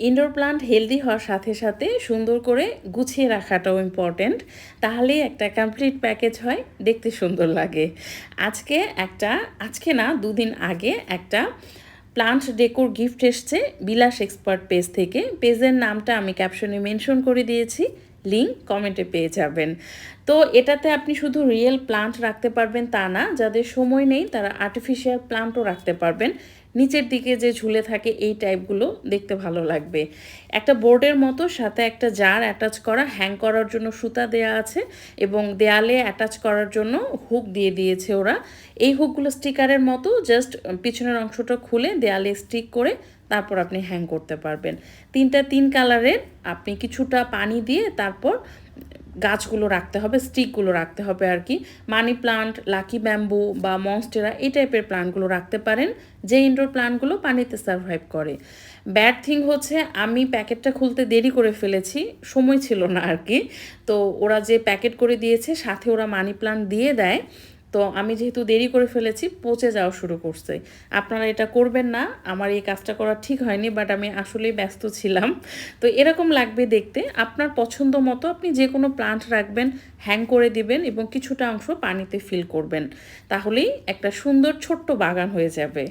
Indoor plant healthy হওয়ার সাথে সাথে সুন্দর করে গুছিয়ে রাখাটাও ইম্পর্ট্যান্ট। তাহলেই একটা কমপ্লিট প্যাকেজ হয়, দেখতে সুন্দর লাগে। আজকে না 2 দিন আগে একটা প্লান্ট ডেকোর গিফট এসছে বিলাস এক্সপার্ট পেজ থেকে। পেজের নামটা আমি ক্যাপশনে মেনশন করে দিয়েছি, লিঙ্ক কমেন্টে পেয়ে যাবেন। তো এটাতে আপনি শুধু রিয়েল প্লান্ট রাখতে পারবেন তা না, যাদের সময় নেই তারা আর্টিফিশিয়াল প্লান্টও রাখতে পারবেন। নিচের দিকে যে ঝুলে থাকে এই টাইপগুলো দেখতে ভালো লাগবে। একটা বোর্ডের মতো সাথে একটা জার অ্যাটাচ করা, হ্যাং করার জন্য সুতা দেয়া আছে এবং দেয়ালে অ্যাটাচ করার জন্য হুক দিয়ে দিয়েছে ওরা। এই হুকগুলো স্টিকারের মতো, জাস্ট পিছনের অংশটা খুলে দেয়ালে স্টিক করে তারপর আপনি হ্যাং করতে পারবেন। 3 কালারের। আপনি কিছুটা পানি দিয়ে তারপর গাছগুলো রাখতে হবে, স্টিকগুলো রাখতে হবে আর কি। মানি প্লান্ট, লাকি ব্যাম্বু বা মনস্টেরা এই টাইপের প্লান্টগুলো রাখতে পারেন, যে ইনডোর প্লান্টগুলো পানিতে সার্ভাইভ করে। ব্যাড থিং হচ্ছে আমি প্যাকেটটা খুলতে দেরি করে ফেলেছি, সময় ছিল না আর কি। তো ওরা যে প্যাকেট করে দিয়েছে সাথে ওরা মানি প্লান্ট দিয়ে দেয়, তো আমি যেহেতু দেরি করে ফেলেছি পচে যাওয়া শুরু করছে। আপনারা এটা করবেন না, আমার এই কাজটা করা ঠিক হয়নি, বাট আমি আসলেই ব্যস্ত ছিলাম। তো এরকম লাগবে দেখতে। আপনার পছন্দ মতো আপনি যে কোনো প্লান্ট রাখবেন, হ্যাং করে দিবেন এবং কিছুটা অংশ পানিতে ফিল করবেন, তাহলেই একটা সুন্দর ছোট্ট বাগান হয়ে যাবে।